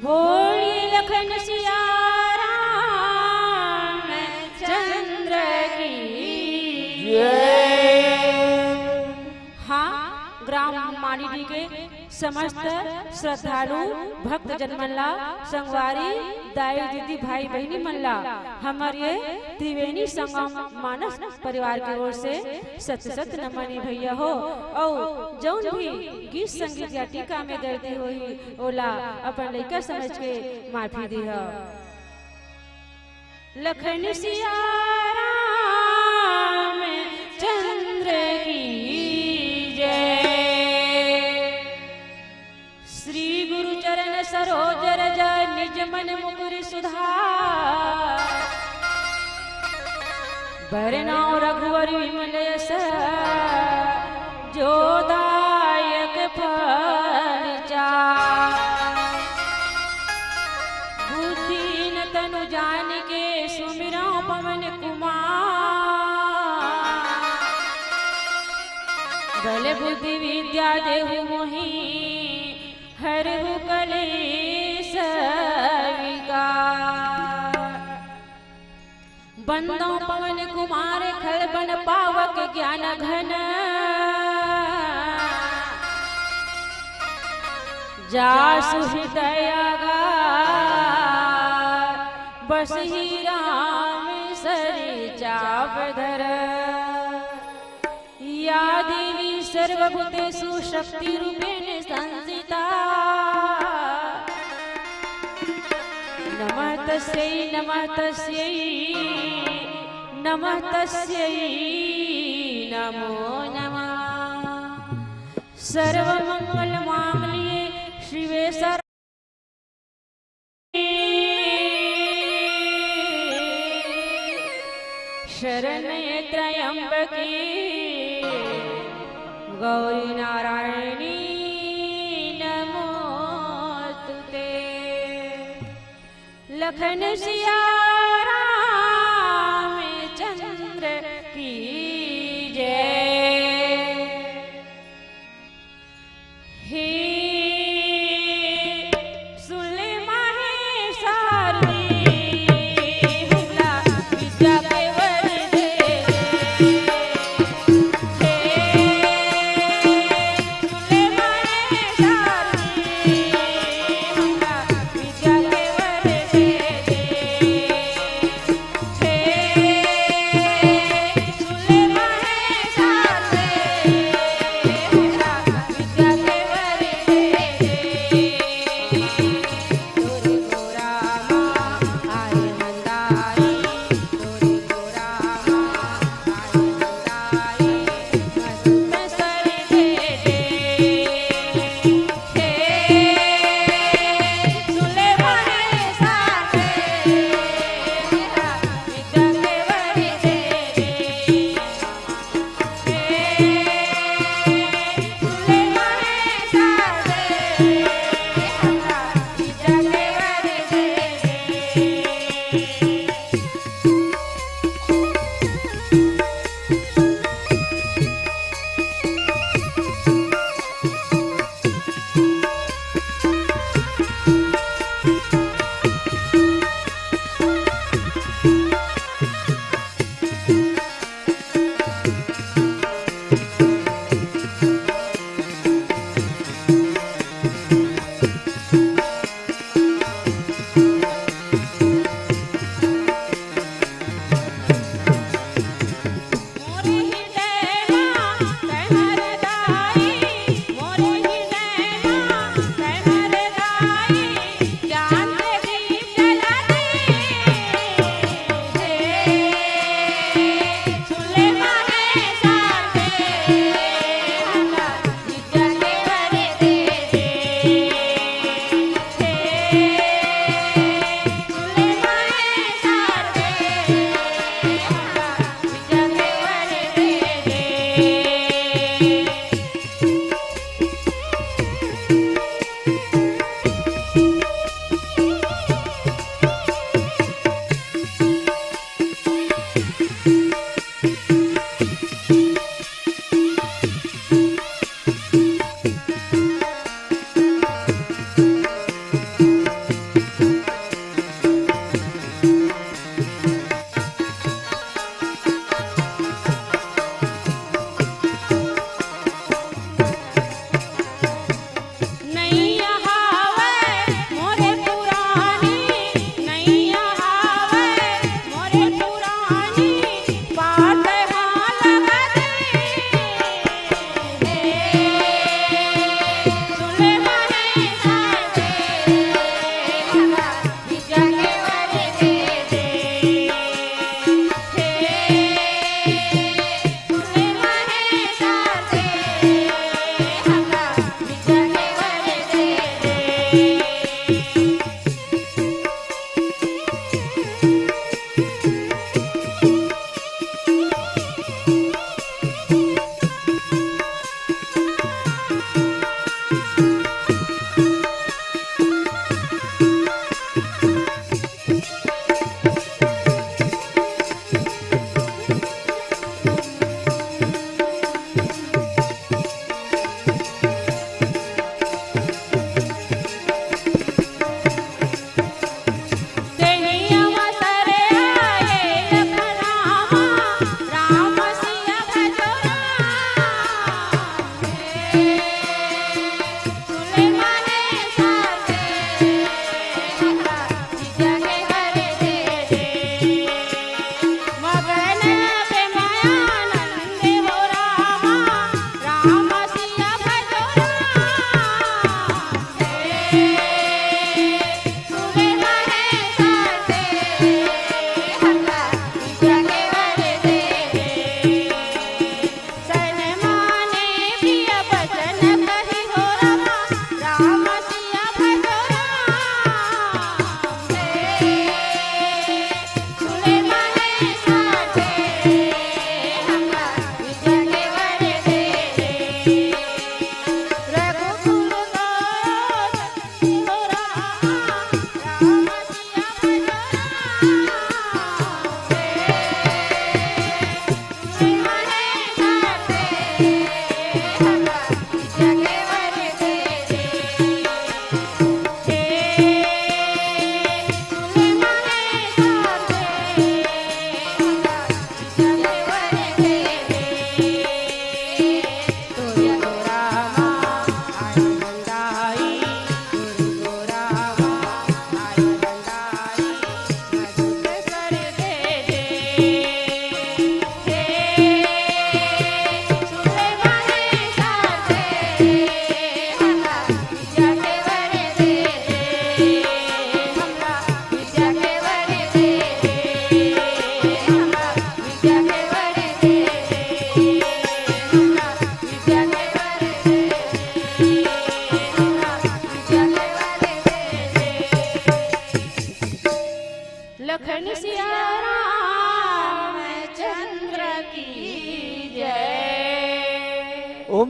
भोली लखन सिया राम चंद्र की हाँ, ग्राम मानिडी के समस्त श्रद्धालु भक्त जन मल्ला संगवारी दाई दीदी भाई बहनी मल्ला हमारे त्रिवेणी संगम मानस परिवार की ओर से सत सत नमन भैया हो। और जौन भी गीत संगीत या टीका में गलती हुई ओला अपन लइका समझ के माफी दी है। लखन सिया राम चंद्र की सरोज रज निज मन मुकुर सुधार बरनाओ रघुवर विमल यश जो दायक फल चार बुद्धिहीन तनु जान के सुमिरौ पवन कुमार बल बुद्धि विद्या देहु मोहि हरहु कलेश विकार बंदो पवन कुमार खलबन पावक ज्ञान घन जासु हृदय बस ही राम सरिचा बधर या देवी सर्वभूतेषु शक्ति रूपेण संस्थिता नमः तस्यै नमः तस्यै नमः तस्यै नमो नमः। सर्वमंगल मांगल्ये शिवे शरण्ये त्र्यंबके गौरी नारायणी नमोस्तुते। लखन सिया राम चंद्र की जय। हे सुले माहे सारदी हुला विद्या के वर दे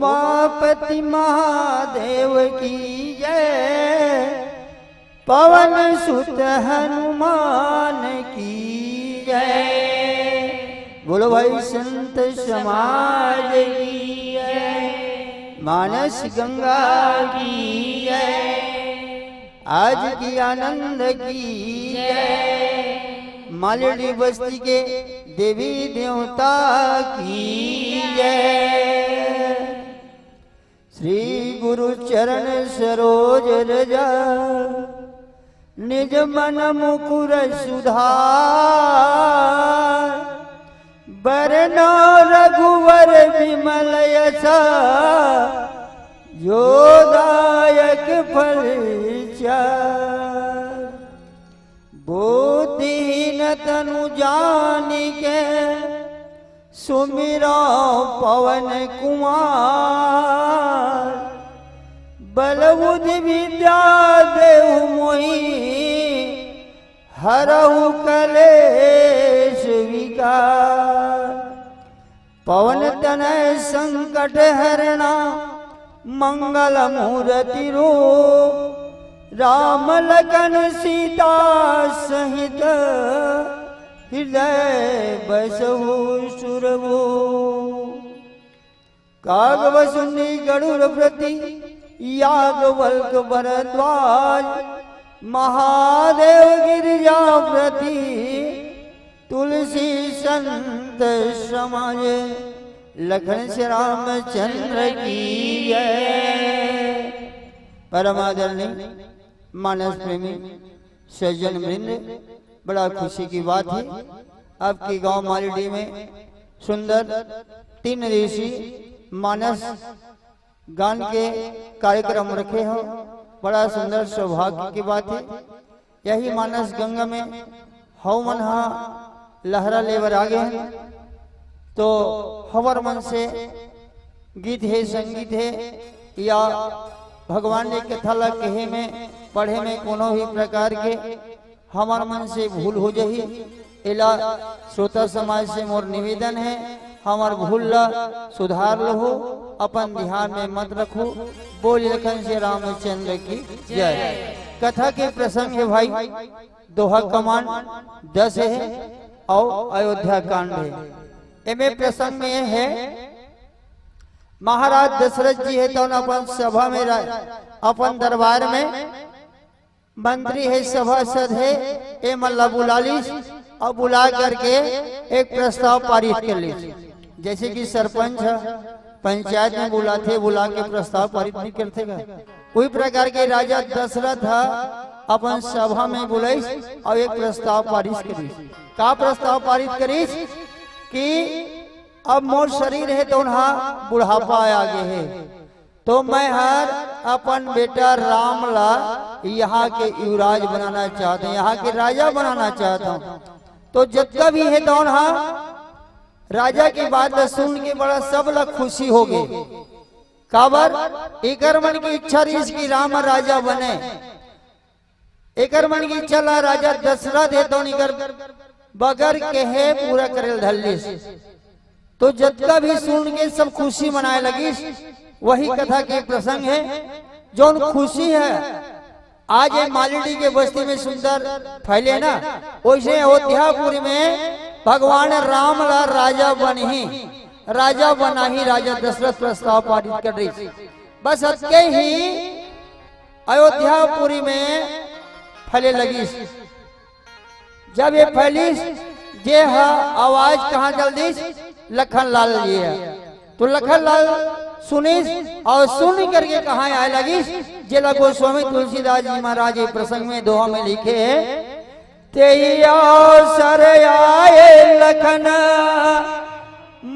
उमापति महादेव की जय, पवन सुत हनुमान की जय। बोलो भाई संत समाज की जय, मानस गंगा की जय, आज की आनंद की जय, मालड़ी बस्ती के देवी देवता की जय। श्री गुरु चरण सरोज रजा, निज मन मुकुर सुधार, बरनो रघुवर विमल यशा, जो दायक फल चार। बुद्धिहीन तनु जानिके, सुमिरो पवन कुमार, बल बुद्धि विद्या देहु मोहि, हरहु कलेश विकार। पवन तनय संकट हरणा, मंगल मूर्ति रूप, राम लखन सीता सहित, हृदय बसहु सुरभूप। कागवसुनी गरुड़ प्रति, याज्ञवल्क भरद्वाज, महादेव गिरिजापति, तुलसी संत समाज, लखन श्री रामचंद्र की जय। परमादरणीय मानस प्रेमी सज्जन वृंद, बड़ा खुशी की बात है आपके गांव मालड़ी में सुंदर 3 दिवसीय मानस गान के कार्यक्रम रखे हो। बड़ा सुंदर सौभाग्य की बात है। यही मानस गंगा में हवन लहरा लेवर आगे हैं, तो हवर मन से गीत है, संगीत है, या भगवान ने कथा ला कहे में पढ़े में कोनो भी प्रकार के हमार मन से भूल हो जाही, इला श्रोता समाज से मोर निवेदन है, हमार भूल ला सुधार लो, अपन ध्यान में मत रखो। बोल लखन श्री रामचंद्र की जय। कथा के प्रसंग है भाई, दोहा कमांड 10 है और अयोध्या कांड है। एमे प्रसंग में है, महाराज दशरथ जी है तो अपन सभा में अपन दरबार में मंत्री है, सभासद है, ए मल्ला बुला ली और बुला करके एक प्रस्ताव पारित कर ली। जैसे कि सरपंच पंचायत में बुलाते, बुला के प्रस्ताव पारित नहीं करते का। कोई प्रकार के राजा दशरथ अपन सभा में बुलाई और एक प्रस्ताव पारित करी। का प्रस्ताव पारित करी कि अब मोर शरीर है तो बुढ़ापा आगे है, तो मैं हर अपन बेटा राम ला यहाँ के युवराज बनाना चाहता हूँ, यहाँ के राजा बनाना चाहता हूँ। तो जितना भी है तो राजा की बात सुन के बड़ा सब लोग खुशी हो गए। काबर एकर मन की इच्छा रही कि राम राजा बने, एकर मन की इच्छा ला राजा दशरथ है तो निकर बगर के है पूरा करे धल्ली। तो जितना भी सुन के सब खुशी मनाए लगी। वही कथा के प्रसंग है जो खुशी है आज मालड़ी के बस्ती में सुंदर फैले ना, वैसे अयोध्यापुरी में भगवान राम ला राजा बना ही राजा दशरथ प्रस्ताव पारित कर रही। बस अतके ही अयोध्यापुरी में फैले लगी। जब ये फैली जे आवाज कहाँ जल्दी लखन लाल जी है, तो लखन लाल सुनी और सुन करके कहाँ आए लगी। जिला गोस्वामी तुलसीदास जी महाराज प्रसंग में दोहा में लिखे है, तेया सर आए लखन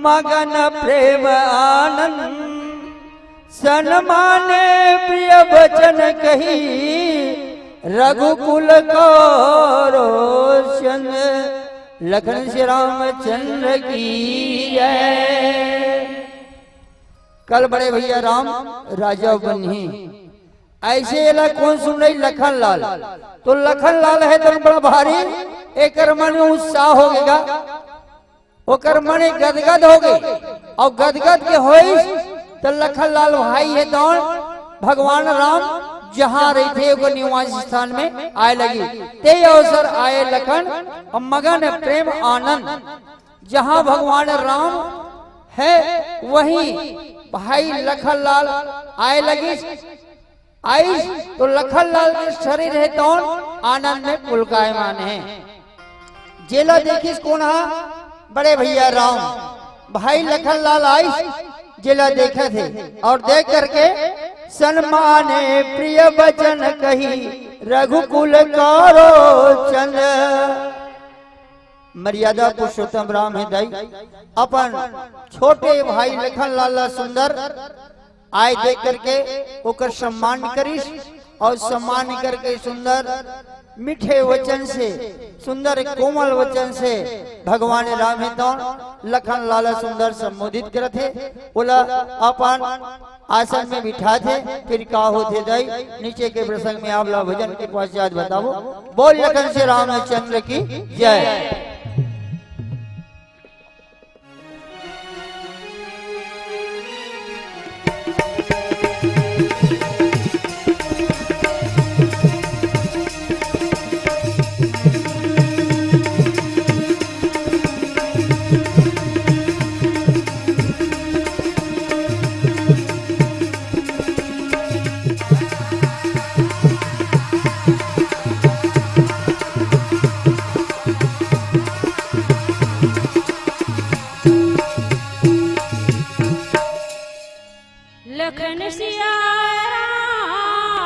मगन प्रेम आनंद, सन्माने प्रिय वचन कही रघुकुल को रोशन। लखन श्री रामचंद्र की जय। कल बड़े भैया राम राजा बनी, ऐसे कौन सुन रही? लखन लाल। तो लखन लाल है तो बड़ा भारी, एक मन में उत्साह हो गया, ओकर मन गदगद हो गई और गदगद के होई तो लखनलाल भाई है दौड़ भगवान राम जहाँ रहे थे वो निवास स्थान में आए लगी। ते अवसर आए लखन और मगन प्रेम आनंद। जहाँ भगवान राम है वहीं भाई लखनलाल आए लगी। आई तो लखनलाल के शरीर है तो आनंद में पुलकायमान है। जेला देखिस कौन हा बड़े भैया राम। भाई लखनलाल आई जेला देखे थे और देख करके सन्माने प्रिय वचन कही रघुकुल कारो चंद। मर्यादा पुरुषोत्तम राम हृदय अपन छोटे भाई लखनलाल सुंदर आए देख करके ओकर सम्मान करिस और सम्मान करके सुंदर मीठे वचन से सुंदर कोमल वचन से भगवान राम तो लखनलाल सुंदर संबोधित करते। बोला अपन आसन में बिठा थे फिर का होते दई नीचे के प्रसंग में आप ला भजन के पश्चात बताओ। बोल लखन से रामचंद्र की जय। लखन सिया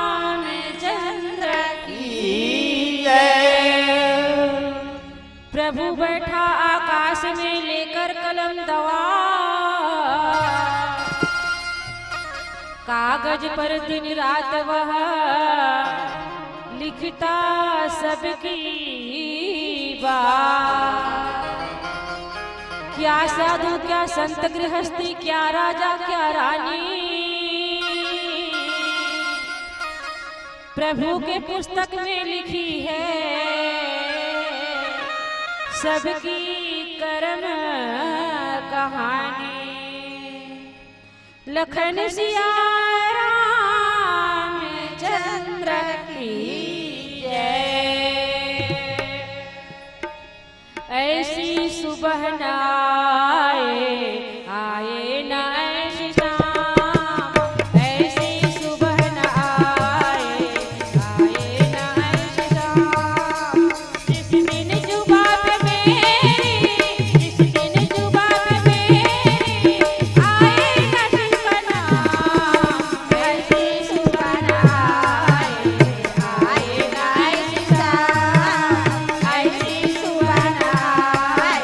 रामचंद्र की जय। प्रभु बैठा आकाश में लेकर कलम दवा, कागज पर दिन रात वह लिखता सबकी बात। क्या साधु क्या संत गृहस्थी क्या राजा क्या रानी, प्रभु के पुस्तक में लिखी है सबकी कर्म कहानी। लखन सिया रामचंद्र की जय। ऐसी सुबह न आए न ऐसी शाम, ऐसी सुबह न आए न ऐसी शाम। जिस दिन जुबां पे मेरी, जिस दिन जुबां पे मेरी आए न जिसका नाम, ऐसी सुबह न आए न ऐसी शाम, ऐसी सुबह न आए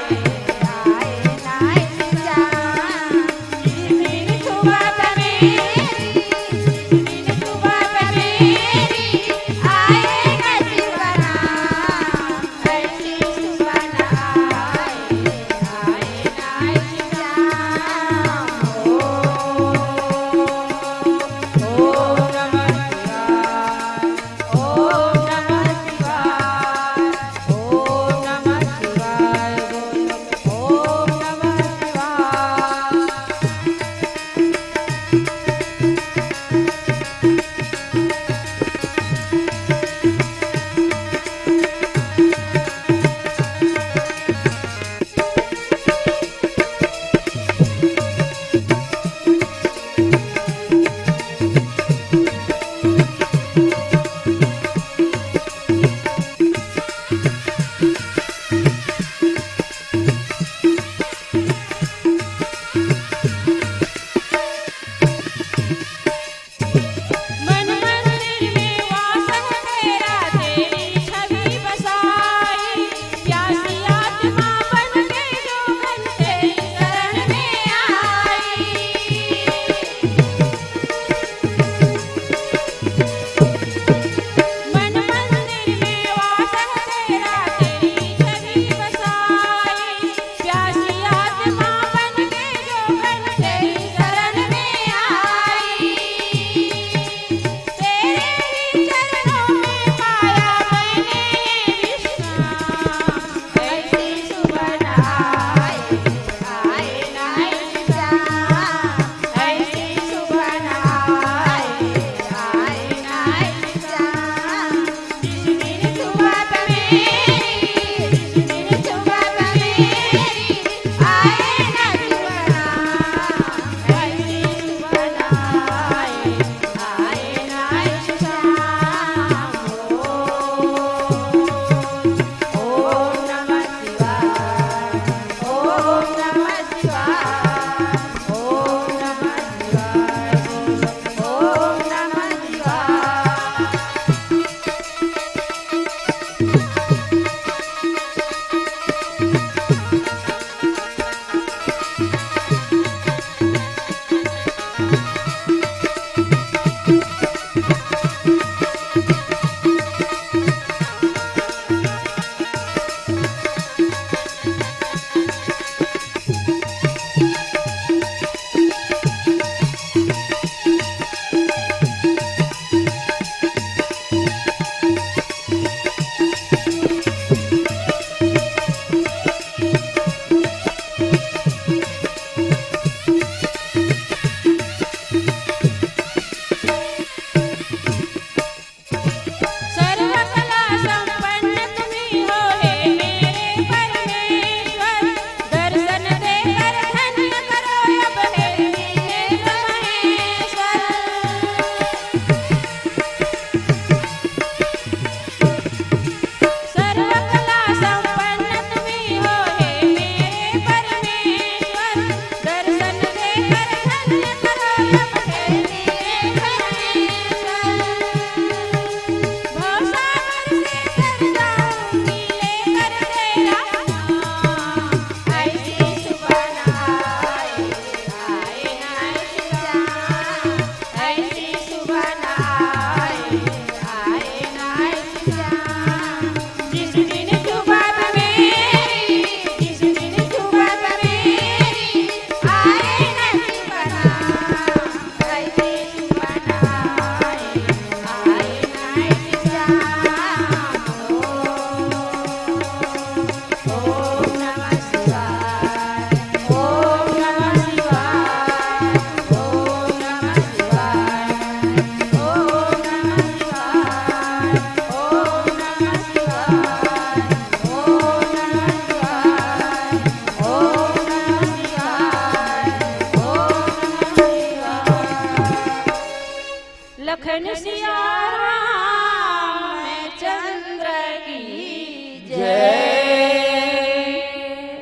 लखन सिया राम चंद्र की जय।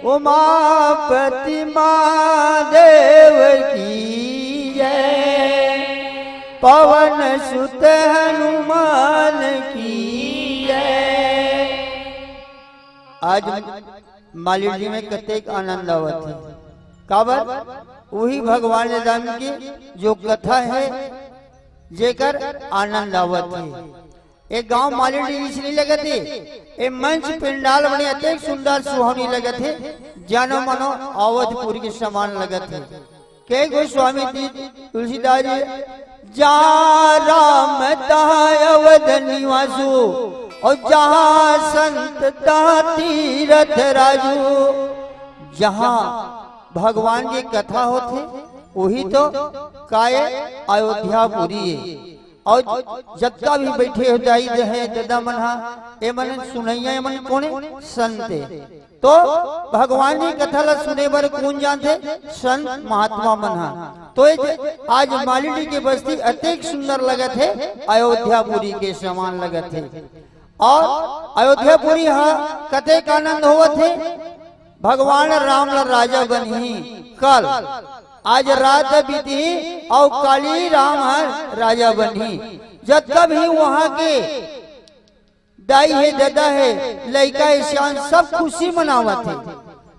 उमापति महादेव की जय। पवन सुत हनुमान की जय। आज मालिक जी में कतेक आनंद आवत है। काबर वही भगवान राम की जो कथा है जेकर आनंद आवत है। एक गांव मालिक जी इसलिए लगे थे, एक मंच पिंडाल बने अत्यंत सुंदर सुहावनी लगे थे, जानो मानो अवधपुर के समान लगे थे। के गोस्वामी तुलसीदास जी जा राम अवध निवासु और जहाँ संत तीरथ राजू। जहाँ भगवान की कथा होते वही तो काय अयोध्यापुरी है। और जत्ता भी बैठे हो जाई है दादा मना ए मन सुनैया ए मन कोने संत। तो भगवान की कथा ला सुने बर कौन जानते? संत महात्मा मना। तो आज मालिनी के बस्ती अत्यंत सुंदर लगे थे, अयोध्यापुरी के समान लगे थे। और अयोध्यापुरी कतेक आनंद हुआ थे। भगवान राम ला राजा बनी कल आज रात बीती और काली राम राजा बनी। जब कभी वहां के दाई है दादा है लड़का है श्यान सब खुशी मनावत थे।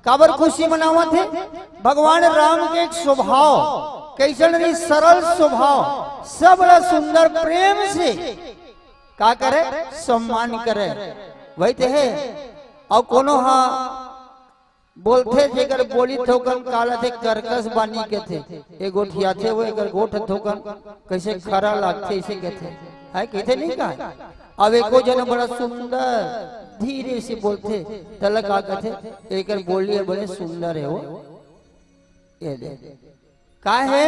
काबर खुशी मनावत थे? भगवान राम के एक स्वभाव कैसन नहीं, सरल स्वभाव, सब बड़ा सुंदर प्रेम से का करे सम्मान करे वही तो है। और कोनो बोलते जेकर बोली थोकन काला थे करकस बानी के थे एक गोठिया थे वो एक गोठ थोकन कैसे खरा लागते इसे कहते है कहते नहीं का। अब एको जन बड़ा सुंदर धीरे से बोलते तलक आ कहते एक बोली बड़े सुंदर है वो ये दे का है।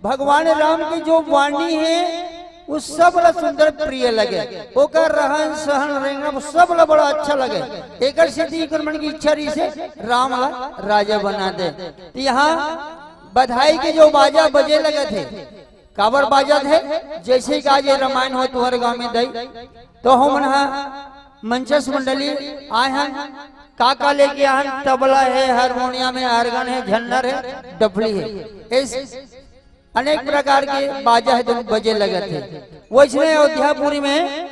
भगवान राम की जो वाणी है वो सब बड़ा सुंदर प्रिय लगे। ओकर रहन सहन रेंगना सब बड़ा अच्छा लगे। एक सिद्धि मन की इच्छा रही से राम राजा बना दे। यहाँ बधाई के जो बाजा बजे लगे थे, काबर बाजा थे जैसे कि आज ये रामायण हो तुहर गांव में दई तो हम मंचस मंडली आए हैं काका लेके आए। तबला है, हारमोनियम है, आर्गन है, झन्नर है, डफली है, इस अनेक प्रकार के बाजा है तो बजे लगे थे। वैसे अयोध्यापुरी में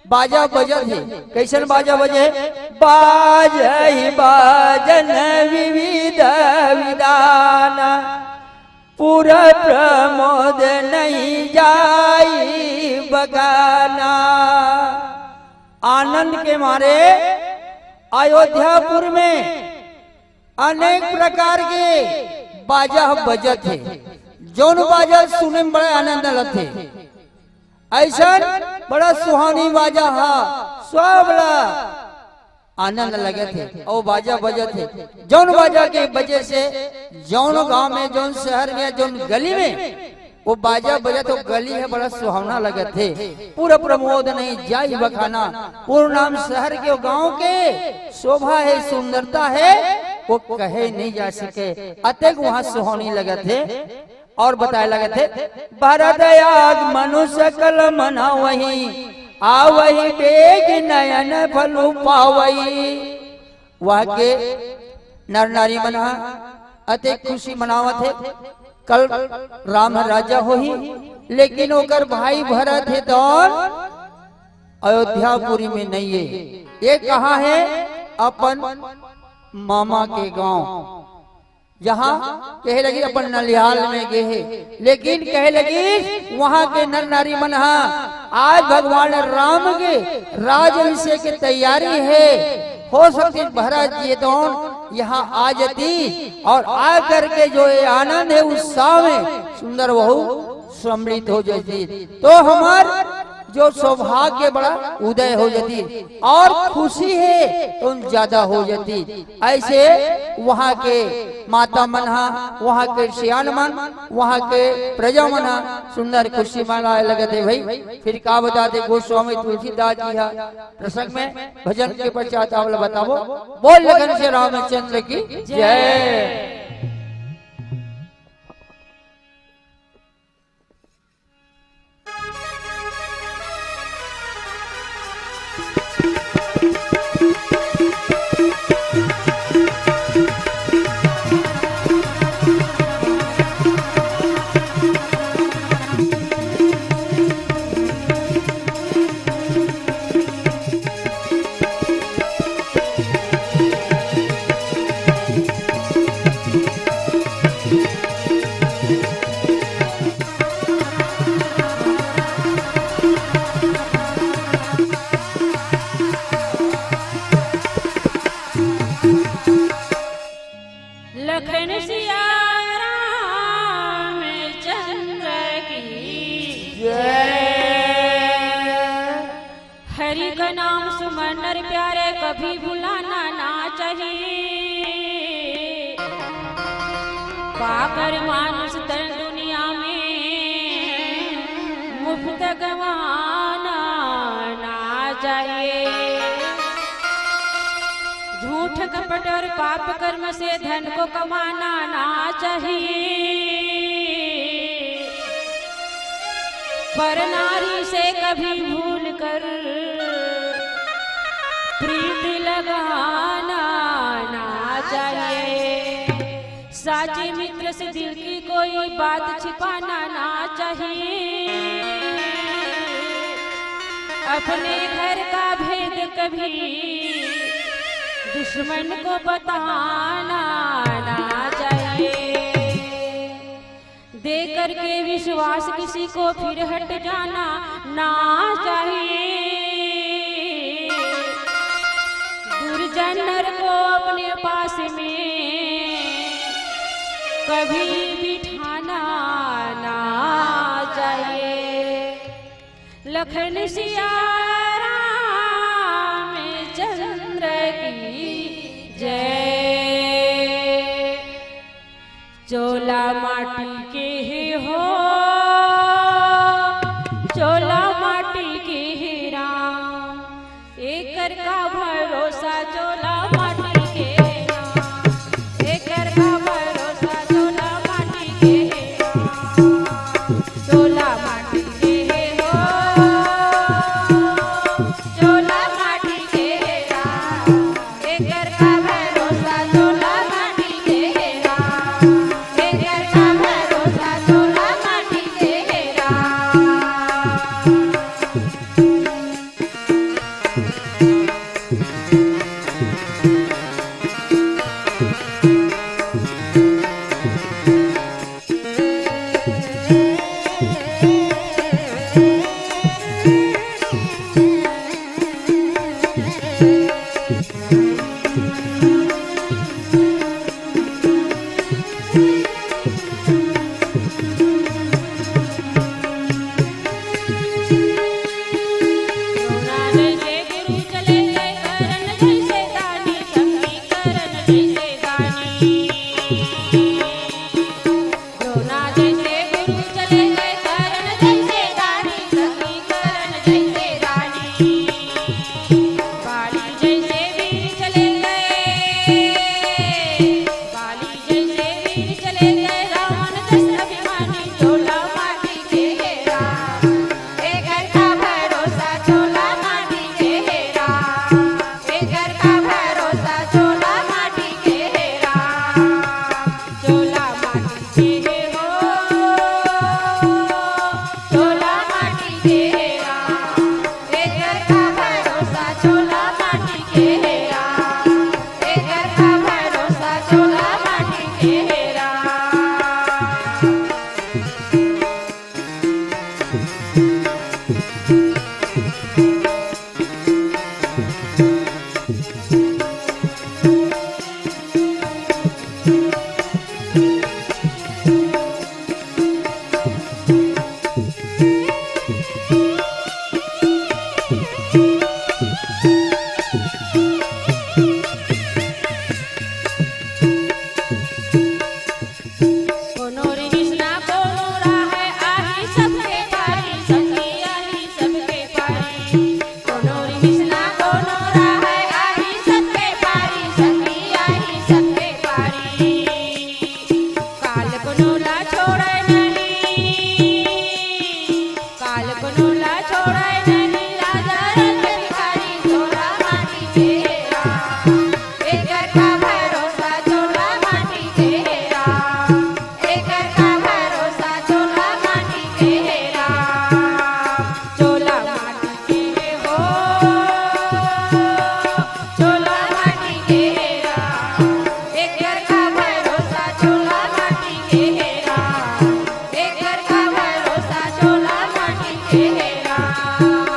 बाजा बजा थे। कैसन बाजा बजे? बाजहि बाजन विविध विधान पूरा प्रमोद नहीं जाई बगाना। आनंद के मारे अयोध्यापुर में अनेक प्रकार के बाजा बजत थे। जौन बाजा सुने में बड़ा आनंद लगते, ऐसा बड़ा सुहानी बाजा सब बड़ा आनंद लगे थे और बाजा बजे थे। जौन बाजा के वजह से जौन गांव में जौन शहर में जौन गली में वो बाजा बजा तो गली है बड़ा सुहावना लगे थे। पूरा प्रमोद नहीं जाई बखाना। पूर्ण नाम शहर के गांव के शोभा है, सुंदरता है, वो कहे नहीं जा सके। अतः वहां सुहावनी लगे थे। और बताए लगे थे भरत आग मनुष्य कल मना वही आवही बेग नयन फलु पावई। वह के नर नारी मना अति खुशी मनावत है। कल राम राजा हो ही, लेकिन ओकर भाई भरत है तो अयोध्यापुरी में नहीं है। ये कहाँ है? अपन मामा के गांव, जहाँ कहे लगी अपन नलिहाल में गए है। लेकिन कहे लगी वहाँ के नर नारी मन आज भगवान राम के राजअभिषेक की तैयारी है। हो सकती भरत जी तो यहाँ आ जाती और आ करके जो ये आनंद है उत्साह में सुंदर वहु सम्मिलित हो जाती तो हमार जो सौभाग्य बड़ा उदय हो जाती और खुशी है तो ज्यादा हो जाती। ऐसे वहाँ के माता मन वहाँ के सियान मन वहाँ के प्रजा मन सुंदर खुशी मनाए लगे थे। भाई फिर का बताते गोस्वामी तुलसीदास जी प्रसंग में भजन के पश्चात आवला बताओ। बोल लगन से रामचंद्र की जय। दुश्मन नर प्यारे कभी भुलाना ना चाहिए। पाकर मानुष तन दुनिया में मुफ्त गवाना ना चाहिए। झूठ कपट और पाप कर्म से धन को कमाना ना चाहिए। पर नारी से कभी भूल कर प्रीति लगाना ना चाहिए। साचे मित्र से दिल की कोई बात छिपाना ना चाहिए। अपने घर का भेद कभी दुश्मन को बताना ना चाहिए। दे करके विश्वास किसी को फिर हट जाना ना चाहिए। दुर्जन नर को अपने पास में कभी बिठाना ना चाहिए। लखन सिया रामचंद्र की जय। चोला माटी के हो, चोला माटी के राम, एकर का भरोसा चोला माटी के राम, एकर का भरोसा चोला माटी के राम। चोला माटी के हो, चोला माटी के राम, एकर का भरोसा चोला माटी के राम, एकर का भरोसा चोला माटी के राम। तेरा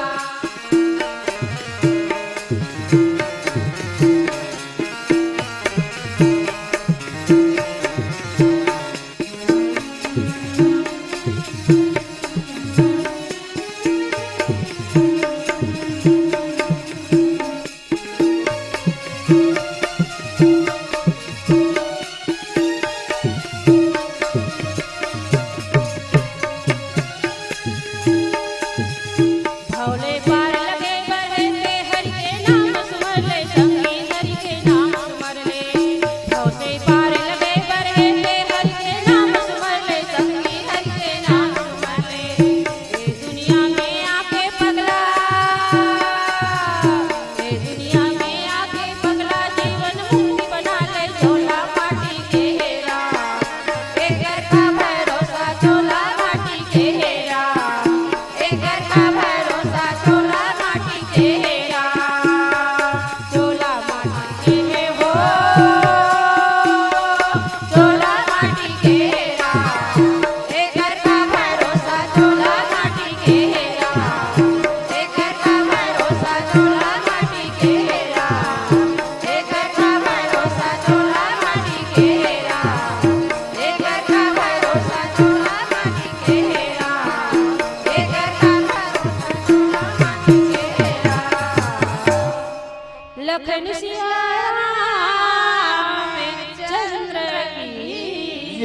लखन सिया राम चंद्र की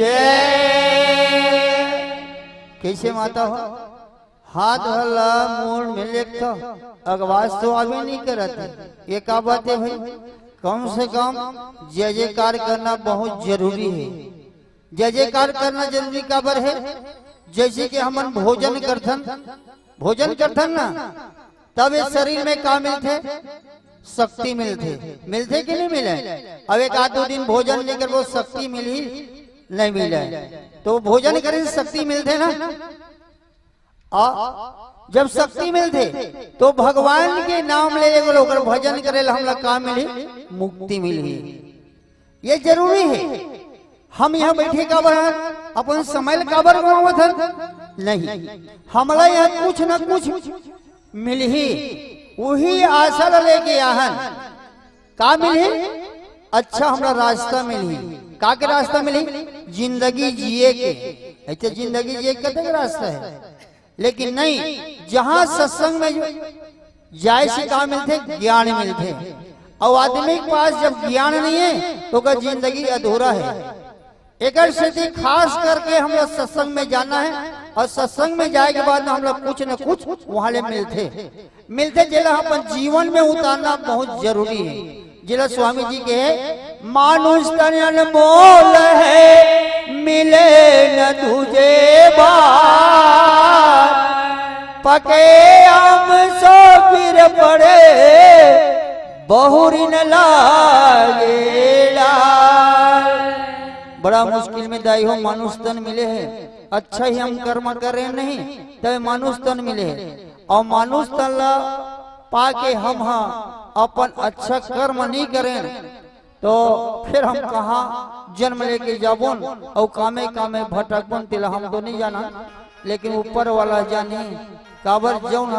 कैसे माता हो हाथ हल्ला मूड में लेखता अगवास तो आगे नहीं करते ये क्या बात है भाई कम से कम जय जयकार करना बहुत जरूरी है जय जयकार करना जरूरी काबर है जैसे कि हम भोजन करथन ना तब इस शरीर में का मिलते शक्ति मिलते कि नहीं मिले अब एक आध दो दिन भोजन लेकर वो शक्ति मिली नहीं मिले तो भोजन करे शक्ति मिलते ना जब शक्ति मिलते तो भगवान के नाम ले लोग भजन करे हम लोग का मिली मुक्ति मिली ये जरूरी है हम यहाँ बैठे काबर अपन समय काबर गवावत नहीं हमला यहाँ कुछ न कुछ मिल ही वही आशा लेके आहन का मिली अच्छा हमरा रास्ता मिली का के रास्ता मिली जिंदगी जिए के ऐसे जिंदगी जिए के रास्ता है लेकिन नहीं जहाँ सत्संग में जाए से का मिलते ज्ञान मिलते और आदमी के पास जब ज्ञान नहीं है तो का जिंदगी अधूरा है एक स्थिति खास करके हम लोग सत्संग में जाना है और सत्संग में जाए के बाद हम लोग कुछ न कुछ वहां मिलते जिला अपन जीवन में उतारना बहुत जरूरी है जिला स्वामी जी के मानुष तन अनमोल है मिले न तुझे बार पके आम सो गिर पड़े बहुरी न लागेला बड़ा मुश्किल में दाई हो मानुष तन मिले है अच्छा ही हम कर्म कर रहे नहीं तब मानुष तन मिले है और मानुष तन ला पाके हम अपन अच्छा कर्म नहीं करें तो फिर हम कहाँ जन्म लेके जाबोन और कामे कामे भटकबोन तिला हम तो नहीं जाना लेकिन ऊपर वाला जाने काबर जौन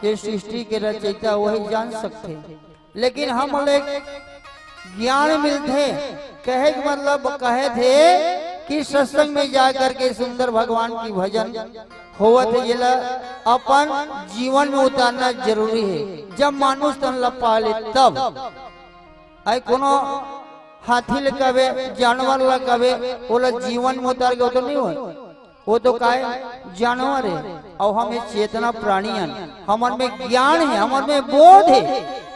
ये सृष्टि के रचयिता वही जान सकते लेकिन हम लोग ज्ञान मिलते कहे मतलब कहे थे कि सत्संग में जाकर के सुंदर भगवान की भजन होवत है अपन जीवन में उतारना जरूरी है जब मानुष तन लपा ले तब आई कोनो हाथी लगावे जानवर लगावे बोला जीवन में उतार के तो नहीं हो वो तो काय जानवर है और हमें चेतना प्राणियन हमारे में ज्ञान है हमारे में बोध है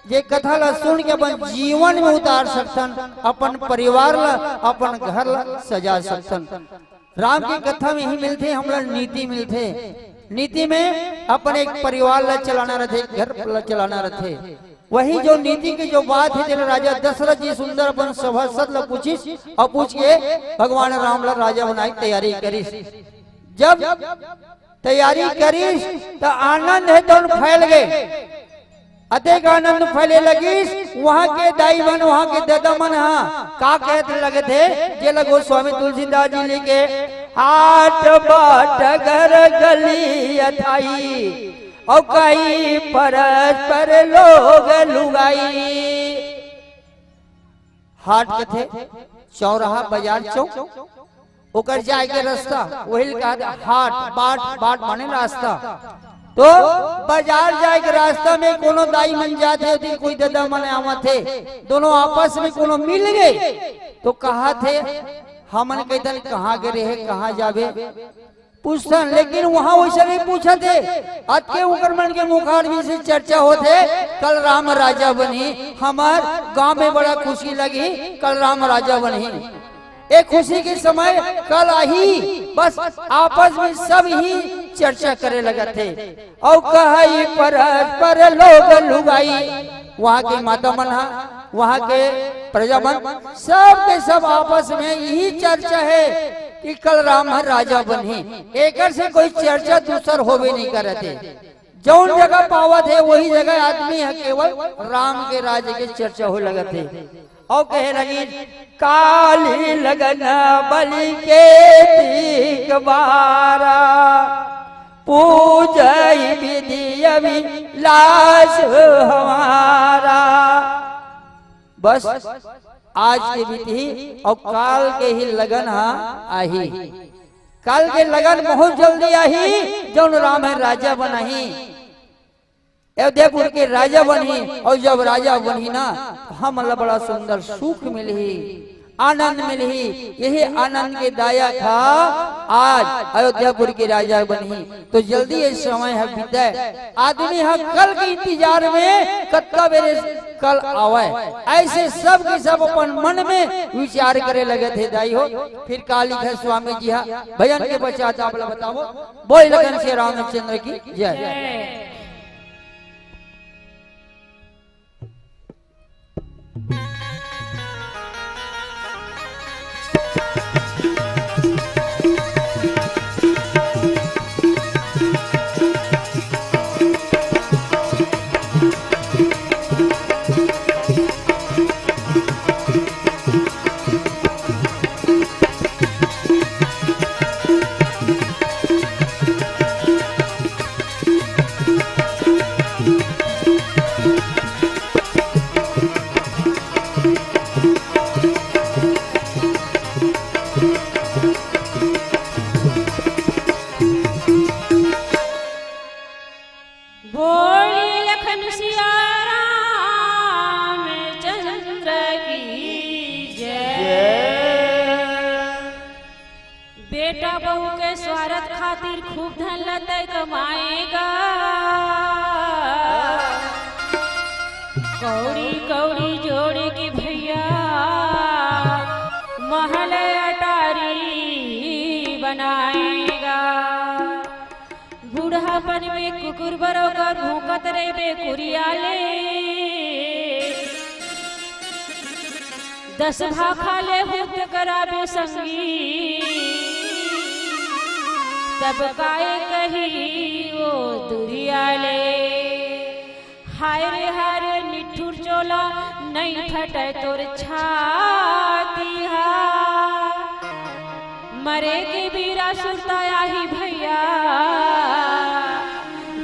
ये कथा ला सुन के अपन जीवन में उतार सकतन अपन परिवार ला अपन घर ला सजा सकतन राम की कथा में ही मिलते हमरा नीति मिलते नीति में अपन एक परिवार ला चलाना रहते घर ला चलाना रहते वही जो नीति की जो बात है तेरे राजा दशरथ जी सुंदर अपन सभासद ला पूछिस और पूछ के भगवान राम ला राजा बनाई तैयारी करिस जब तैयारी करिस तो आनंद है तो फैल गए अधिक आनंद फैले लगी वहाँ के दाई मन वहाँ के दादा मन का कहते लगे थे जे लगो स्वामी तुलसीदास जी लिखे हाट बाट घर गली अथाई और कई परस्पर लोग लुगाई हाट के थे चौराहा बाजार चौक ओकर जाए के रास्ता वही कहा हाट बाट माने रास्ता तो बाजार जाए के रास्ता में कोनो दाई मन जाते थे कोई दादा मन आवा थे दोनों आपस में कोनो मिल गए तो कहा थे हमन कहते कहाँ गिरे है कहाँ जावे पूछतन लेकिन वहाँ वैसे नहीं पूछा थे आज के उकर मन के मुखार भी से चर्चा होते कल राम राजा बनी हमार गांव में बड़ा खुशी लगी कल राम राजा बनी एक खुशी के समय कल आई बस आपस में सब ही चर्चा करे लगा थे और कहाई पर लोग लुगाई वहाँ के माता मन वहाँ के प्रजा मन सब के सब आपस में यही चर्चा है कि कल राम राजा बनी एक से कोई चर्चा दूसर होवे नहीं कर रहे थे जौन जगह पावत है वही जगह आदमी है केवल राम के राज्य के चर्चा हो लगा थे और कहे लगी काली लगन बलि के तीक बारा पूजई विधि अभिलाष हमारा बस आज की विधि और काल के ही लगन आही काल के लगन बहुत जल्दी आही जौन राम है राजा बनाही अयोध्यापुर के राजा बनी और जब राजा बनी ना हम अल्लाह बड़ा सुंदर सुख मिली, आनंद मिली। यही आनंद के दाया था आज अयोध्यापुर के राजा बनी। तो जल्दी ये समय है बीते, आदमी है कल के इंतजार में कत्ता मेरे कल आवे, ऐसे सब के सब अपन मन में विचार करे लगे थे दाई हो। फिर काली है स्वामी जी हा भजन के पश्चात आप बताओ बोल लगन से रामचंद्र की जय। बेटा बहू के स्वार्थ खातिर खूब धन लते कमाएगा, कौड़ी कौड़ी जोड़ी की भैया महल अटारी बनाएगा। बूढ़ापन में कुकुर बरोकर भूकत रे बेकुरियाले, 10 भाखा ले हुत कराबे संगी, तब काए कही वो दुरियाले। हाय रे हाय रे निठुर चोला नहीं फटे तोर छाती हा, मरे के बीरा सुरताया ही भैया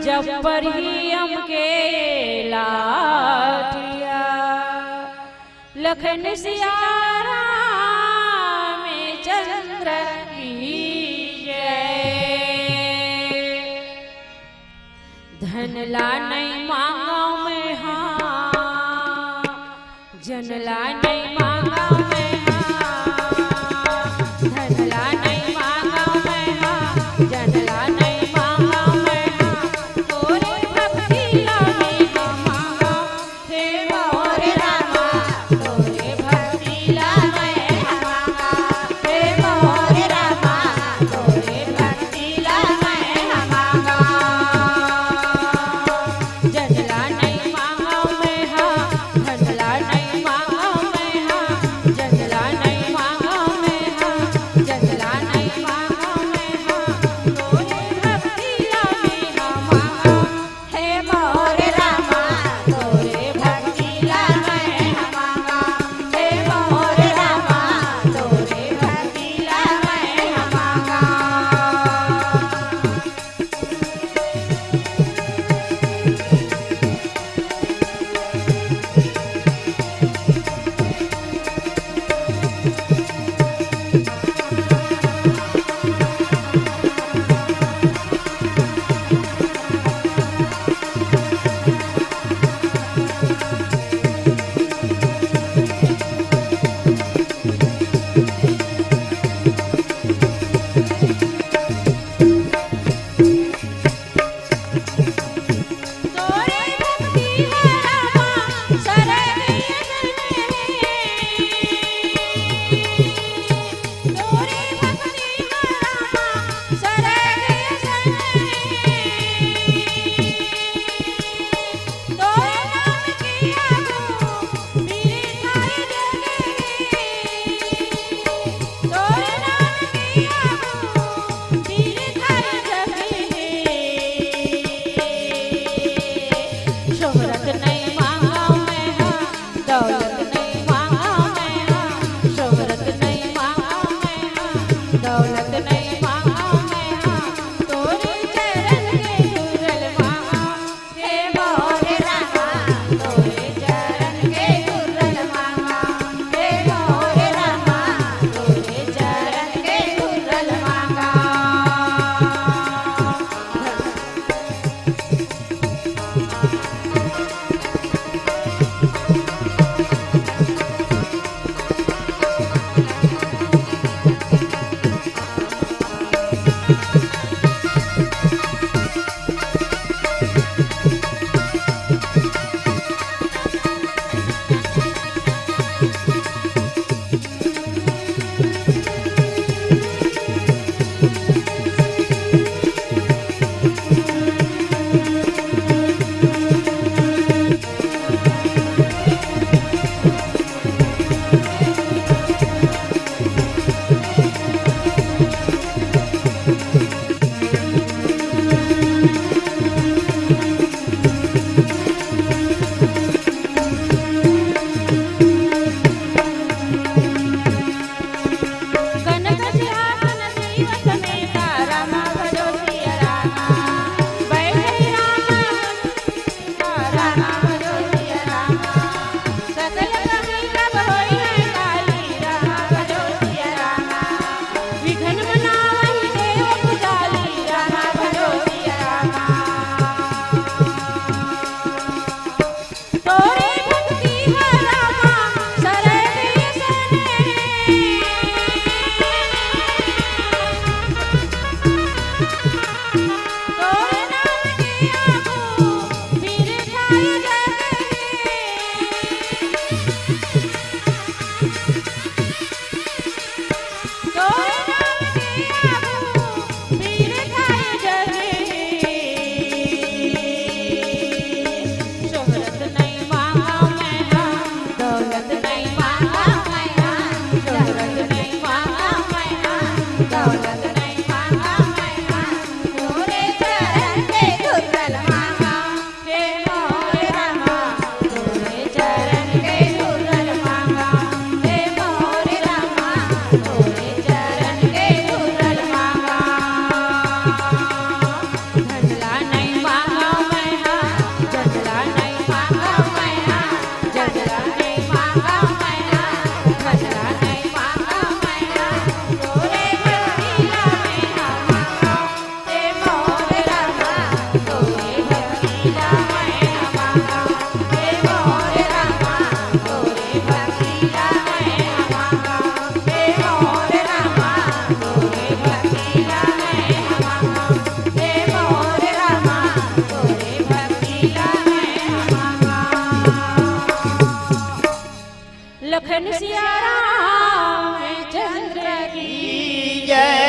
जब पर ही हमके लाठिया। लखन सिया राम चंद्र की जय। धनला नहीं मांगा मैं हाँ, जनला नहीं मांगा मैं हाँ, धनला नहीं मांगा मैं हाँ, जनला नहीं मांगा मैं हाँ, तोरे भक्ति लाने का मांगा हे मोरे रामा, तोरे भक्ति लाने का मांगा हे मोरे रामा, तोरे भक्ति लाने का मांगा। जनला नहीं मांगा मैं हाँ, धनला नहीं मांगा मैं हाँ, जनला नहीं मांगा मैं हाँ, जनला लखन सिया राम चंद्र की जय।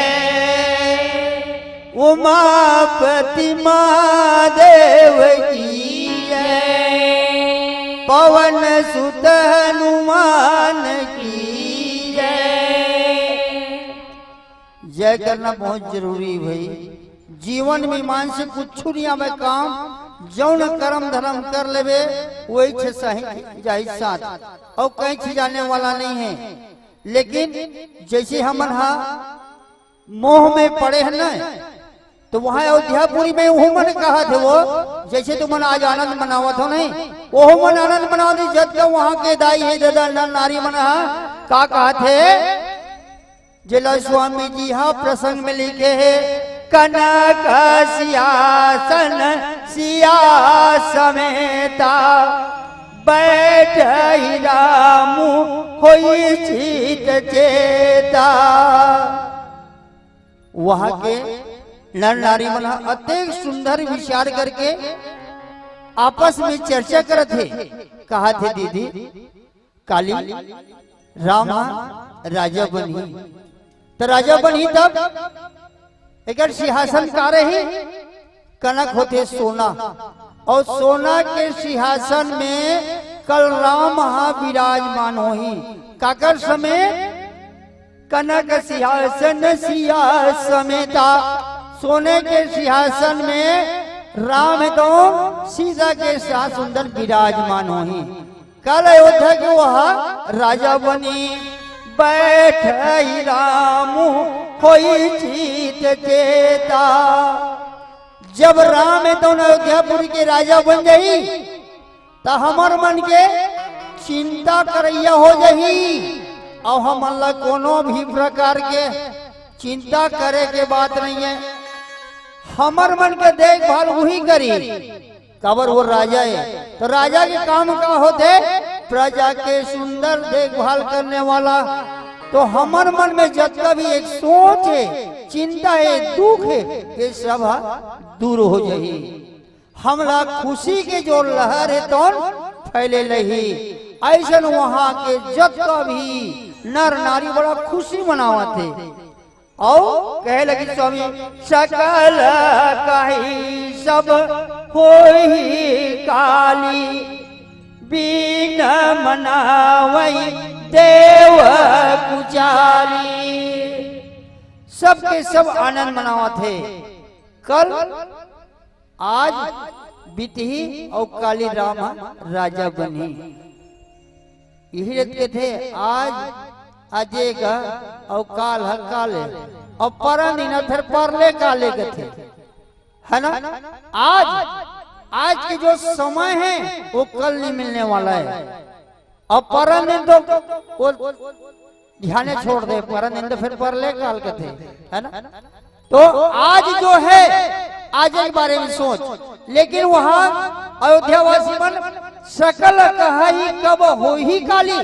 उमापति महादेव की जय। पवन सुत हनुमान की जय। जय करना बहुत जरूरी भाई। जीवन में मान से कुछ नहीं आवे काम, जौन कर्म धर्म कर लेवे वही छे सही जाहि साथ, और कहीं छे जाने वाला नहीं है। लेकिन जैसे हमन हा मोह में पड़े हैं ना, तो वहाँ अयोध्यापुरी में वो मन कहा थे वो, जैसे तुम आज आनंद मनावत हो नहीं, वो मन आनंद मनावत जब का वहाँ के दाई है दादा नारी मन का कहा थे। जिला स्वामी जी हाँ प्रसंग में लिखे है, कनक सियासन सिया समेता बैठ राम होई चित चेता। वहाँ के नर नारी मन अत्यंत सुंदर विचार करके आपस में चर्चा करते थे। कहा थे दीदी काली राम राजा बनी, तो राजा बनी तब एक सिंहासन का रही कनक होते सोना, और सोना के सिंहासन में कल राम विराजमान हो ही काकर समेत कनक सिंहासन सिया समेता। सोने के सिंहासन में राम तो सीता के साथ सुंदर विराजमान हो ही। कल अयोध्या के वह राजा बनी बैठ राम होई चित चेता। जब राम तो अयोध्यापुरी के राजा बन गई तो हमार मन के चिंता करैया हो जाही, और हम कोनो भी प्रकार के चिंता करे के बात नहीं है। हमार मन के देखभाल वही करी, कबर वो राजा है तो राजा के काम का होते प्रजा के सुंदर देखभाल करने वाला। तो हमार मन में जितना भी एक सोच है, चिंता है, दुख है, ये सब दूर हो जाही। हमला खुशी के जो लहर है तो फैले लही। ऐसा वहाँ के जितना भी नर नारी बड़ा खुशी मनावत थे, और कहे लगी स्वामी सकल कही सब होई काली बीन मनावई देव कुचाली। सबके सब आनंद मनावा थे। कल आज बीती और काली राम राजा बनी, यही रहते थे। आज अजेगा और काल है काले, और परन इन फिर परले काले के थे, है ना। आज के जो समय है वो कल नहीं मिलने वाला है। और परन दिन तो वो ध्यान छोड़ दे, परन दिन तो फिर परले काल के थे, है ना। तो आज जो है आज के बारे में सोच, लेकिन वहाँ अयोध्यावासी मन सकल कहाई कब हो ही काली,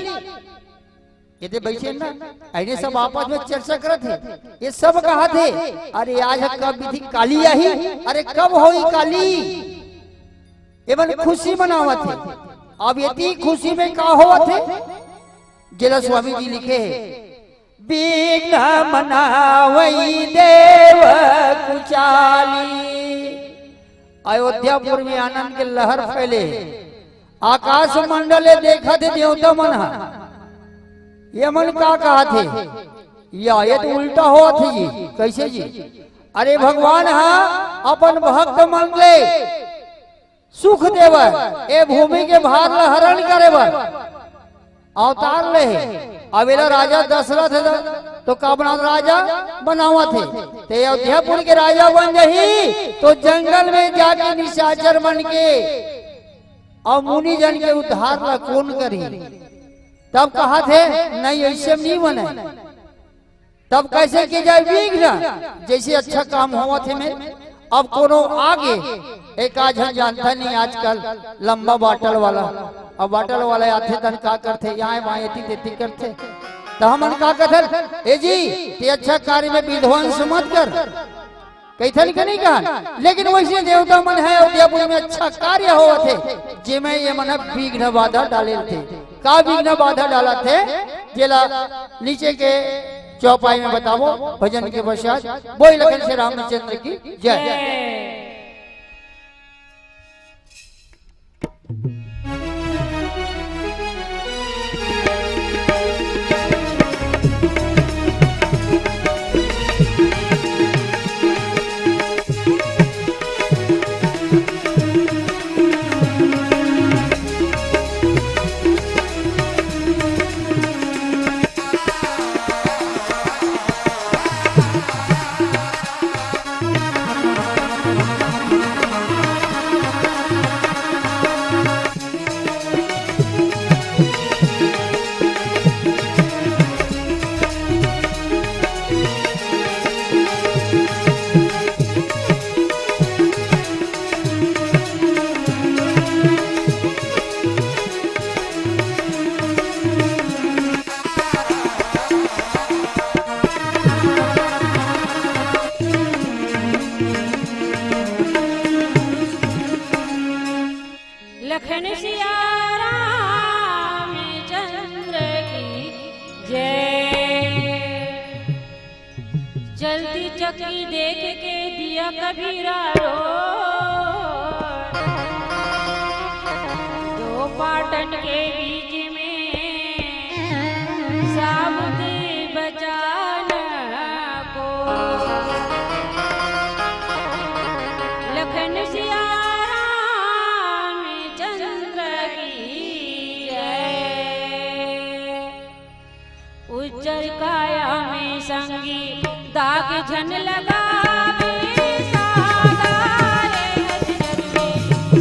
ये थे बैठे ना, ऐने सब आपस में चर्चा करते थे। ये सब कहा थे अरे आज कब भी थी काली आई, अरे कब होई काली, ये मन खुशी मनावा थे। अब ये खुशी में का हुआ थे, जिला स्वामी जी लिखे बीन मनावई देव कुचाली। अयोध्यापुर में आनंद के लहर फैले, आकाश मंडले देखा थे देवता मन। ये मन का कहा थे, या ये तो उल्टा हुआ थे जी। कैसे जी? अरे भगवान अपन भक्त मन ले सुख देवर, ए भूमि के भार हरण करे बर अवतार ले। अवेला राजा दशरथ तो का बना राजा बनावा थे, ते अयोध्यापुर के राजा बन जाही तो जंगल में जाके निशाचर बन के और मुनि जन के उद्धार ला कौन करी। तब कहा थे नहीं ऐसे नहीं बने, तब कैसे की जाए विघ्न, जैसे अच्छा काम हुआ थे में। अब कोनो आगे एक आज हम जानता नहीं, आजकल लंबा बाटल वाला, अब बाटल वाले आते तन का करते यहाँ वहाँ एती करते, तो हम का कथन ए जी ते अच्छा कार्य में विध्वंस मत कर, कैथन के नहीं कहा। लेकिन वैसे देवता मन है अयोध्यापुर में अच्छा कार्य हुआ थे, जिसमें ये मन विघ्न बाधा डाले थे। का विघ्न बाधा डाला थे जेला नीचे के चौपाई में बताओ भजन के पश्चात। बोल लखन से रामचंद्र की जय। लखन सिया रामचंद्र की जय। चलती चक्की देख के दिया कबीरा रो, दो पाटन के बीच में साबुती बचाना को। लखन सिया उज्जर काया में संगी दाग झन लगा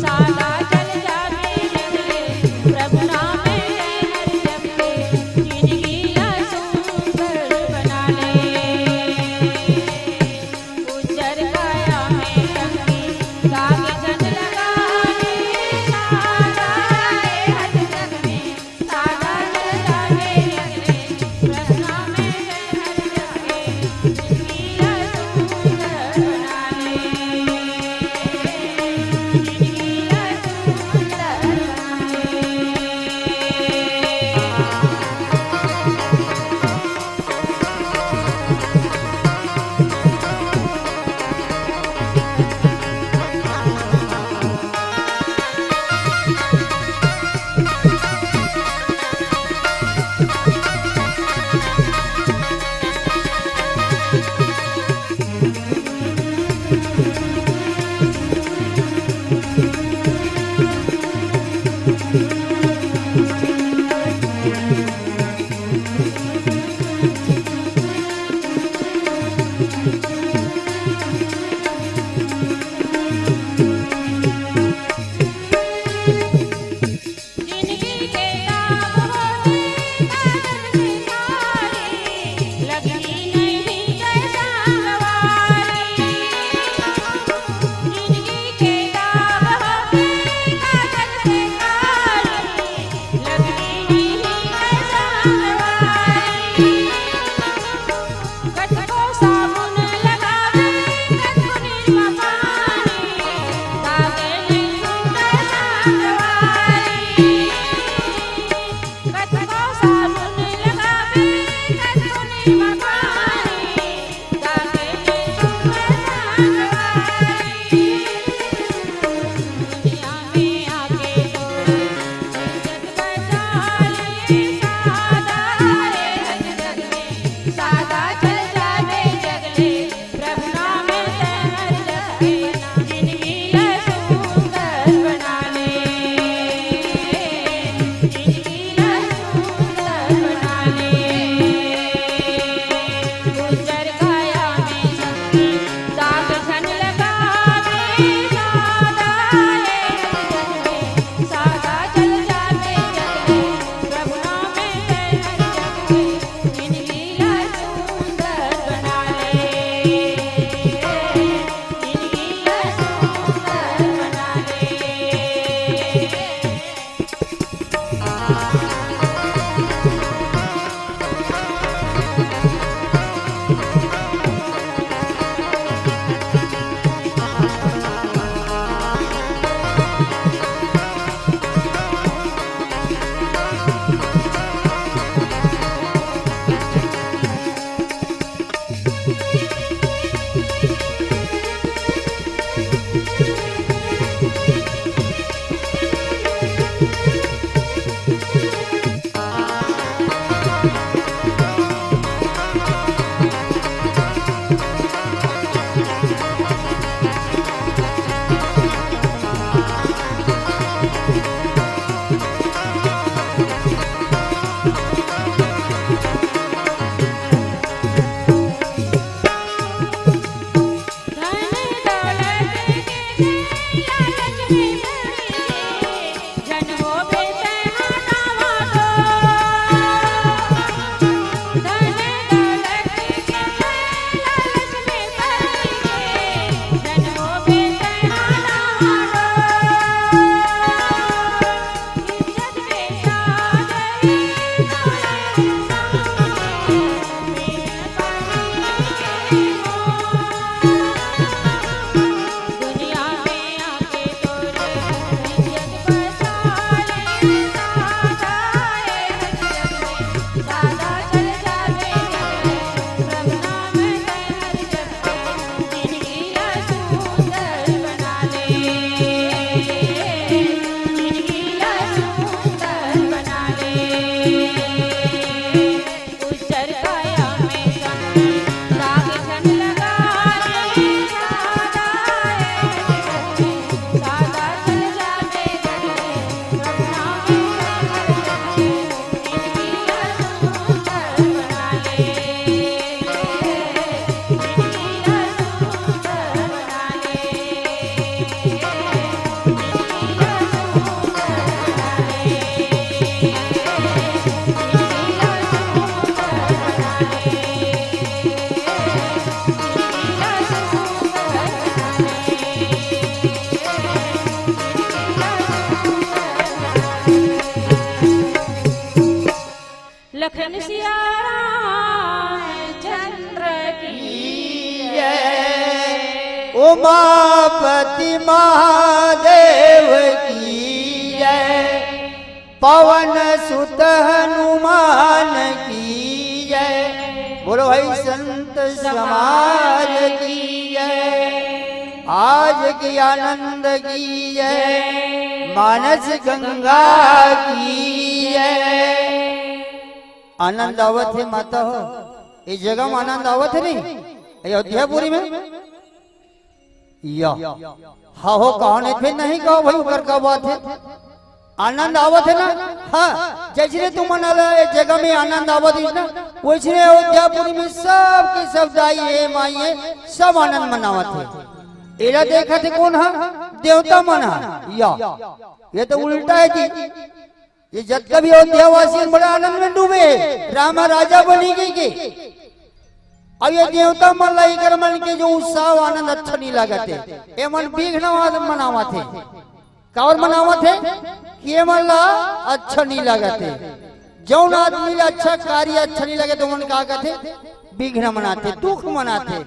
सादा चल जावे प्रभु नाम जिंदगी सुंदर बना ले। उज्जर काया में संगी दाग झन लगा सादा सिया रामचंद्र की जय। उमापति महादेव की जय। पवन सुत हनुमान की जय। बोलो भाई संत समाज की जय। आज की आनंद की जय। मानस गंगा की जय। आनंद आवत है माता हो, इस जगह में आनंद आवत है नहीं अयोध्यापुरी में या हाँ हो कहो फिर नहीं कहो भाई ऊपर का बात है। आनंद आवत है ना। हाँ जैसे तुम मना इस जगह में आनंद आवत है ना, वैसे अयोध्यापुरी में सब के सब दाई माइए सब आनंद मनावत है। एरा देखा थे कौन है देवता मना या ये तो उल्टा है जी। ये जब कभी अयोध्यावासी बड़ा आनंद में डूबे रामा राजा बनी गई के अब ये देवता मन लाई कर मन के जो उत्साह आनंद अच्छा नहीं लगते ये मन विघ्न मनावा थे कावर मनावा थे ये मन ला अच्छा नहीं लगते। जौन आदमी अच्छा कार्य अच्छा नहीं लगे तो मन का कहते विघ्न मनाते दुख मनाते।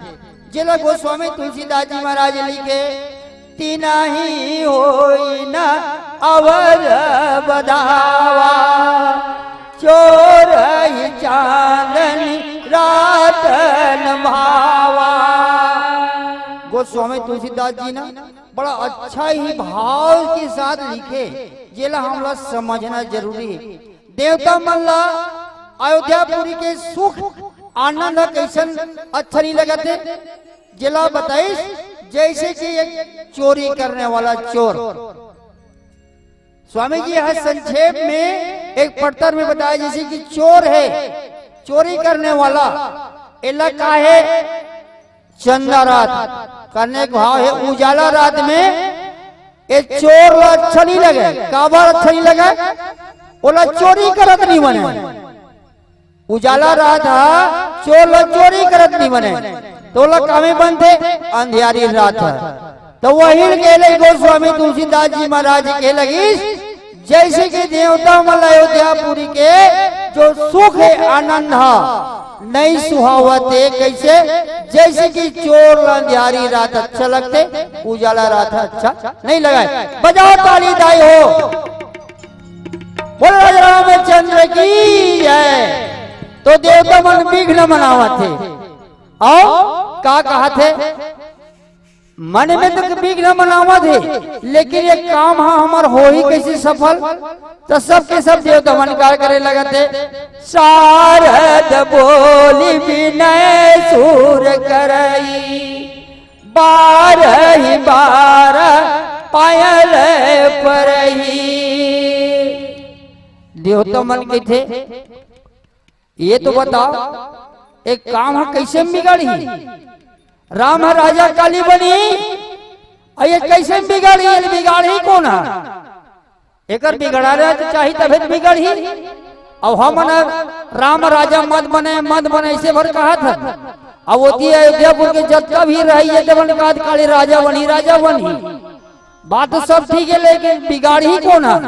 जिला गोस्वामी तुलसीदास जी महाराज लिखे तीना ही होई ना अवर बधावा चोर ही चांदनी रातन भावा। गोस्वामी तुलसीदास जी ना बड़ा अच्छा ही भाव के साथ लिखे जिला हम लोग समझना जरूरी है। देवता मल्ला अयोध्यापुरी के सुख आनंद कैसन अच्छा नहीं लगते जिला बताइस जैसे कि एक चोरी करने वाला चोर। स्वामी जी हर संक्षेप में एक पट्टर में बताया जैसे कि चोर है चोरी करने वाला इलाका है चंदा रात करने का भाव है उजाला रात में एक चोर अच्छा नहीं लगे काबर अच्छा नहीं लगे बोला चोरी करत नहीं बने। उजाला रात चोर चोरी करत नहीं बने तो कामे बनते अंधियारी रात है। तो वही के गोस्वामी तुलसीदास जी महाराज के लगी जैसे कि देवता मल अयोध्यापुरी के जो सुख है आनंद है नहीं सुहावते कैसे जैसे कि चोर अंधियारी रात अच्छा लगते उजाला रात अच्छा नहीं लगाए। बजाओ ताली दाई हो बोल राजा रामचंद्र की जय। तो देवता मन विघ्न मनावा थे और का कहा थे मन में तो विघ्न मनावा थे लेकिन ये काम हमार हो ही कैसे सफल। तो सबके सब देवता मन कार्य करे लगते शारद बोली विनय सूर करई बारह बारह पायल परही। देवता मन के थे ये तो बताओ एक काम है कैसे बिगाड़ी राम राजा काली बनी ये कैसे बिगाड़ी बिगाड़ी कौन है एक बिगड़ा चाहिए तभी बिगड़ी। अब हम राम राजा मत बने ऐसे भर कहा था। अब होती है अयोध्यापुर के जितना भी रही है काली राजा बनी बात तो सब ठीक है लेकिन बिगाड़ी ही कौन है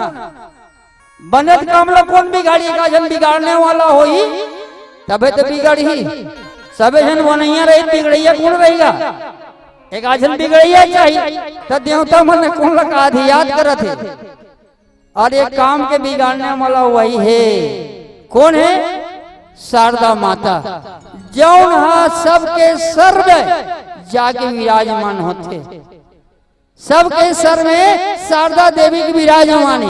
बनत कामला कौन बिगाड़ी का जन बिगाड़ने वाला हो ही तबे तो बिगड़ी सबे जन बनैया रही बिगड़ैया कौन रहेगा एक आजन बिगड़ैया चाहिए तो देवता मन कौन लगा याद करत है और एक काम के बिगाड़ने वाला वही है कौन है शारदा माता जौन सबके सर में जाके विराजमान होते सबके सर में शारदा देवी की विराजमान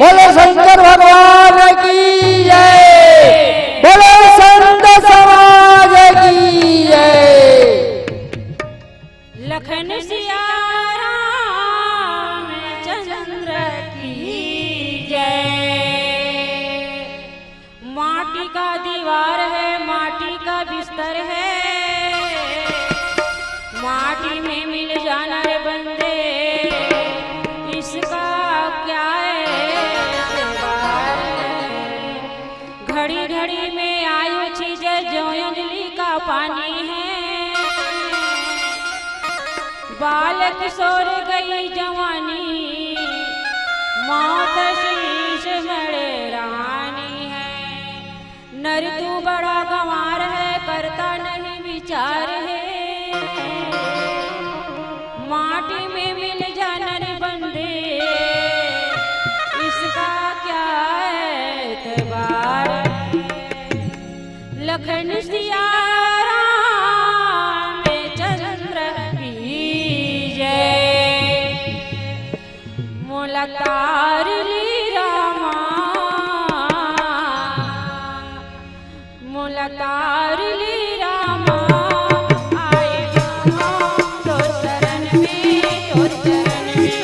बोलो शंकर भगवान की जय, बोलो संत समाज की जय। लखन सिया रामचंद्र की जय। माटी का दीवार है, माटी का बिस्तर है, माटी में मिल जाना रे बंदे, इसका क्या एतबार है। घड़ी घड़ी में आयु चीजे जो अंजलि का पानी है, बाल किशोर गई जवानी, मौत शीश मरे रानी है। नर तू बड़ा गंवार है, करता नहीं विचार है, माटी में मिल जाना रे बंदे, इसका क्या एतबार है। लखन सिया रामचंद्र की जय। मोला तार ली रामा, मोला तार ली रामा, आए रामा तोर शरण में, तोर शरण में।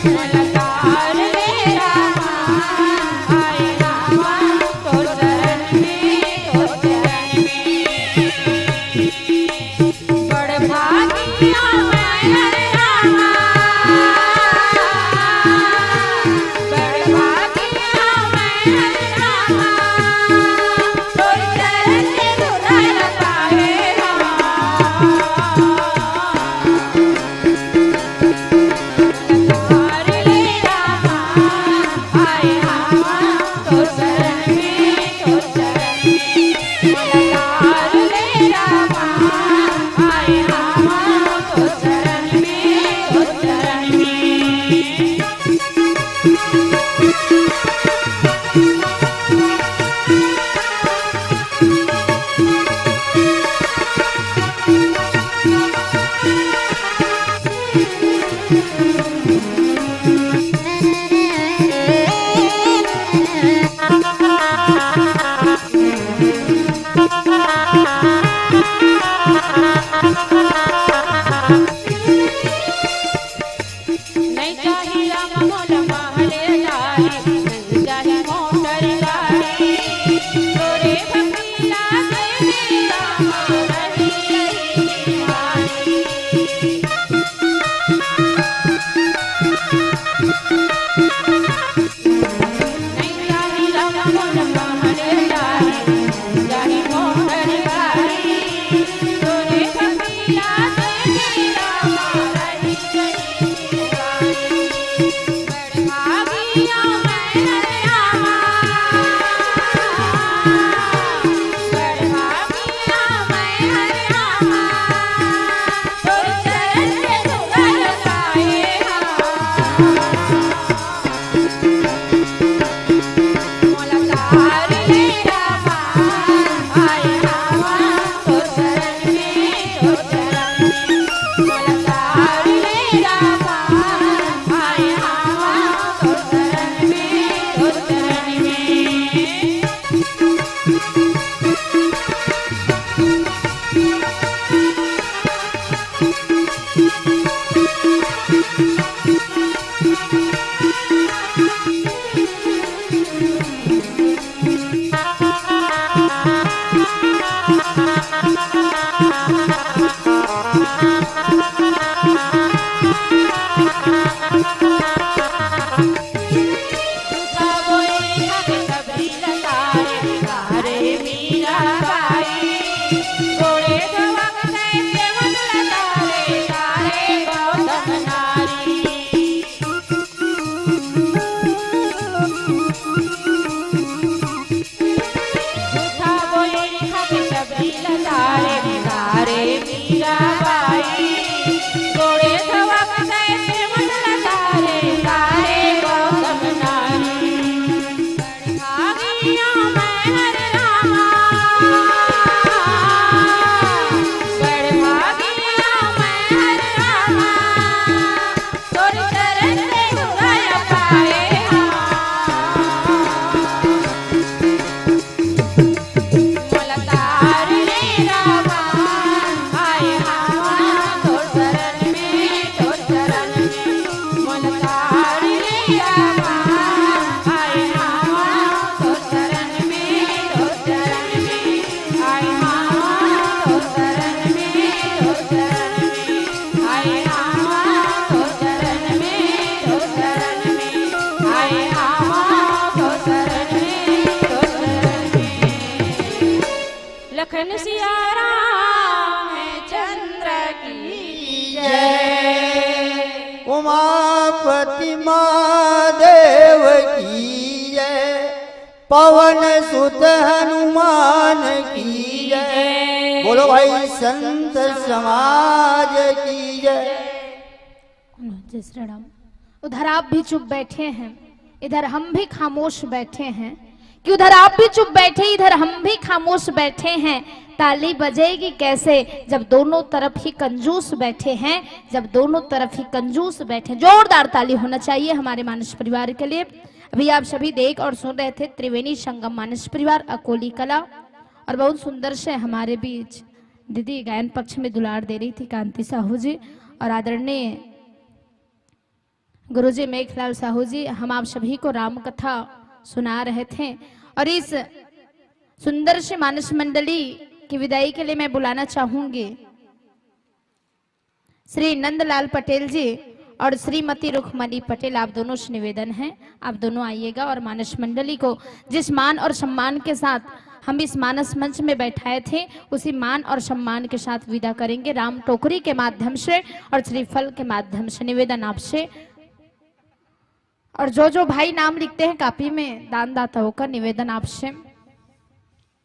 मोला तार ली रामा, आए रामा तोर शरण में, तोर शरण में। बड़ भागिया मैं रामा, बड़ भागिया मैं रामा, तोर शरण में दुलार पाए रामा। तार ले लखन सिया राम चंद्र की जय। उमापति महादेव की जय। पवन सुत हनुमान की जय। बोलो भाई संत समाज की जय। जय श्री राम। उधर आप भी चुप बैठे हैं, इधर हम भी खामोश बैठे हैं। कि उधर आप भी चुप बैठे, इधर हम भी खामोश बैठे हैं। ताली बजेगी कैसे जब दोनों तरफ ही कंजूस बैठे हैं, जब दोनों तरफ ही कंजूस बैठे। जोरदार ताली होना चाहिए हमारे मानस परिवार के लिए। अभी आप सभी देख और सुन रहे थे त्रिवेणी संगम मानस परिवार अकोली कला, और बहुत सुंदर से हमारे बीच दीदी गायन पक्ष में दुलार दे रही थी कांति साहू जी, और आदरणीय गुरुजी मेघलाल साहू जी हम आप सभी को राम कथा सुना रहे थे। और इस सुंदर से मानस मंडली की विदाई के लिए मैं बुलाना चाहूंगी श्री नंदलाल पटेल जी और श्रीमती रुखमणी पटेल। आप दोनों से निवेदन है, आप दोनों आइएगा और मानस मंडली को जिस मान और सम्मान के साथ हम इस मानस मंच में बैठाए थे, उसी मान और सम्मान के साथ विदा करेंगे राम टोकरी के माध्यम से और श्रीफल के माध्यम से। निवेदन आपसे, और जो भाई नाम लिखते हैं कापी में दान दाताओं का निवेदन आपसे,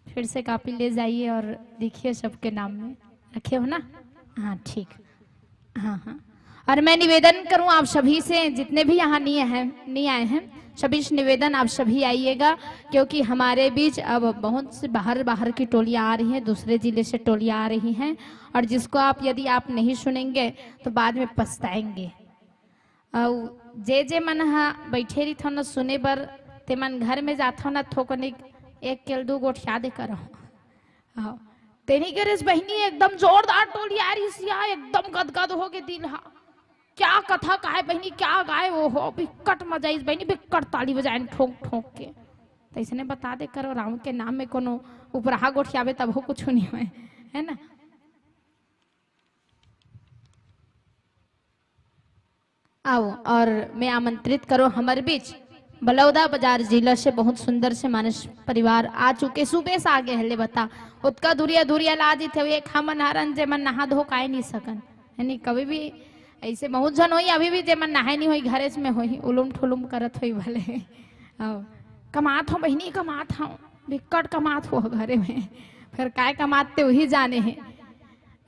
फिर से कापी ले जाइए और लिखिए सबके नाम में। रखे हो ना? हाँ ठीक, हाँ हाँ। और मैं निवेदन करूं आप सभी से, जितने भी यहाँ नहीं आए हैं सभी से निवेदन आप सभी आइएगा, क्योंकि हमारे बीच अब बहुत से बाहर की टोलियाँ आ रही हैं, दूसरे जिले से टोलियाँ आ रही हैं, और जिसको आप यदि आप नहीं सुनेंगे तो बाद में पछताएंगे। जे मन हा बैठे रही थो न सुने बर, ते मन घर में जाथो न थोकने एक केल दू गोट याद करो। तेनी करे बहनी एकदम जोरदार टोली आ रही सिया, एकदम गदगद हो के दिल हा। क्या कथा का है बहनी, क्या गाए वो हो, बिकट मजा इस बहनी, बिकट ताली बजाए ठोक ठोक के। तो इसने बता दे करो राम के नाम में कोनो उपराहा गोठ आवे तब हो कुछ नहीं हुए, है ना। आओ और मैं आमंत्रित करो हमारे बीच बलौदा बाजार जिला से बहुत सुंदर से मानस परिवार आ चुके। सुबह से आगे हले बता उतका दूरिया लाजी थे एक हमन हरन जे मन नहा धो काहे नहीं सकन, यानी कभी भी ऐसे बहुत जन होई, अभी भी जे मन नहाए नहीं होई घरे में होई उलुम ठुलुम करत होई भले। कमात हो बहनी, कमात हो, बिकट कमात हो घरे में, फिर काय कमाते वही जाने हैं।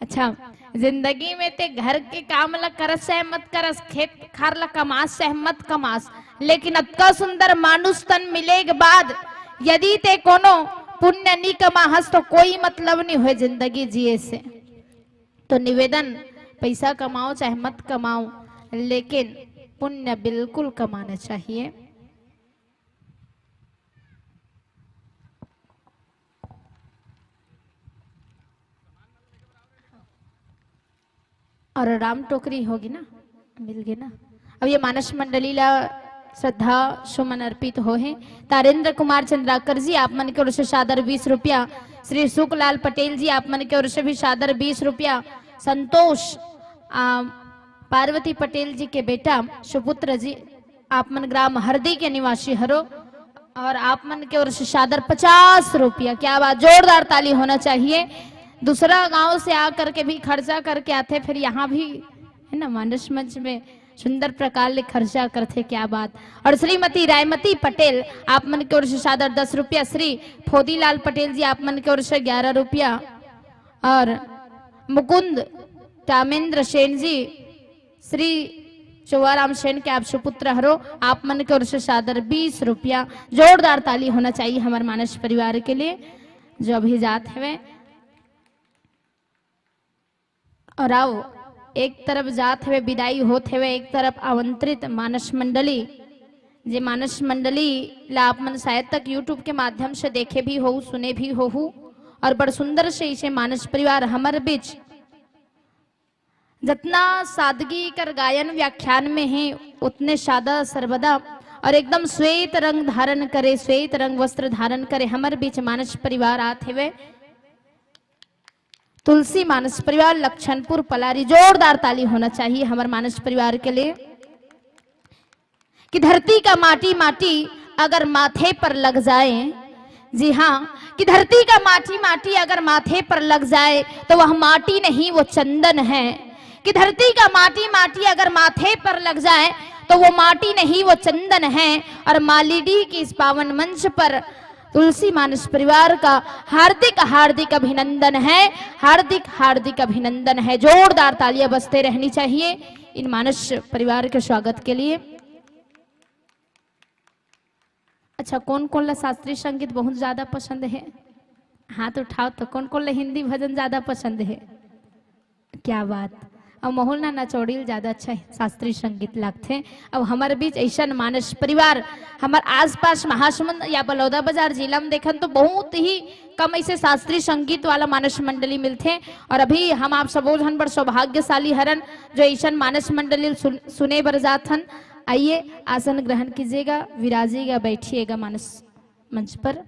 अच्छा, जिंदगी में ते घर के काम ला करस सहमत करस, खेत खार ला कमास सहमत कमास, लेकिन अतका सुंदर मानुष तन मिले के बाद यदि ते कोनो पुण्य नहीं कमाहस तो कोई मतलब नहीं हुए जिंदगी जिए से। तो निवेदन, पैसा कमाओ चाहे मत कमाओ, लेकिन पुण्य बिल्कुल कमाना चाहिए। और राम टोकरी होगी ना, मिल गई ना। अब ये मानस मंडली ला श्रद्धा सुमन अर्पित हो है। तारेंद्र कुमार चंद्राकर जी आप मन के ओर से सादर 20 रुपया। श्री सुखलाल पटेल जी आप मन के ओर से भी सादर 20 रुपया। संतोष पार्वती पटेल जी के बेटा सुपुत्र जी आप मन ग्राम हरदी के निवासी हरो, और आप मन के ओर से सादर 50 रुपया। क्या बात, जोरदार ताली होना चाहिए। दूसरा गांव से आकर के भी खर्चा करके आते, फिर यहाँ भी है ना मानस मंच में सुंदर प्रकार ले खर्चा करते, क्या बात। और श्रीमती रायमती पटेल आप मन की ओर से सादर 10 रुपया। श्री फोदीलाल पटेल जी आप मन की ओर से 11 रुपया। और मुकुंद टामेंद्र सेन जी, श्री चौवाराम सेन के आप सुपुत्र हरो, आप मन की ओर से सादर 20 रुपया। जोरदार ताली होना चाहिए हमारे मानस परिवार के लिए जो अभी जात है। और आओ एक तरफ जात हुए विदाई होते हुए, एक तरफ आमंत्रित मानस मंडली, जे मानस मंडली ला आप मन शायद तक यूट्यूब के माध्यम से देखे भी हो, सुने भी हो, और बड़ सुंदर से इसे मानस परिवार हमारे बीच जितना सादगी कर गायन व्याख्यान में है उतने सादा सर्वदा और एकदम श्वेत रंग धारण करे, श्वेत रंग वस्त्र धारण करे हमारे बीच मानस परिवार आते हुए। तुलसी मानस परिवार लक्षणपुर पलारी, जोरदार ताली होना चाहिए हमारे मानस परिवार के लिए। कि धरती का माटी माटी अगर माथे पर लग जाए, जी हाँ, कि धरती का माटी माटी अगर माथे पर लग जाए तो वह माटी नहीं वो चंदन है। कि धरती का माटी माटी अगर माथे पर लग जाए तो वो माटी नहीं वो चंदन है। और मालिनी की इस पावन मंच पर तुलसी मानस परिवार का हार्दिक हार्दिक अभिनंदन है, हार्दिक हार्दिक अभिनंदन है। जोरदार तालियां बजते रहनी चाहिए इन मानस परिवार के स्वागत के लिए। अच्छा, कौन कौन ला शास्त्रीय संगीत बहुत ज्यादा पसंद है? हाथ उठाओ तो। कौन कौन ला हिंदी भजन ज्यादा पसंद है? क्या बात। अब माहौल ना नचौड़ील ज्यादा अच्छा है, शास्त्रीय संगीत लगते हैं। अब हमारे बीच ऐसा मानस परिवार हमारे आसपास महासमुंद या बलौदा बाजार जिला में देखन तो बहुत ही कम ऐसे शास्त्रीय संगीत वाला मानस मंडली मिलते हैं। और अभी हम आप सब बड़ सौभाग्यशाली हरन जो ऐसा मानस मंडली सुने बर जात हन। आइए आसन ग्रहण कीजिएगा, विराजिएगा, बैठिएगा मानस मंच पर।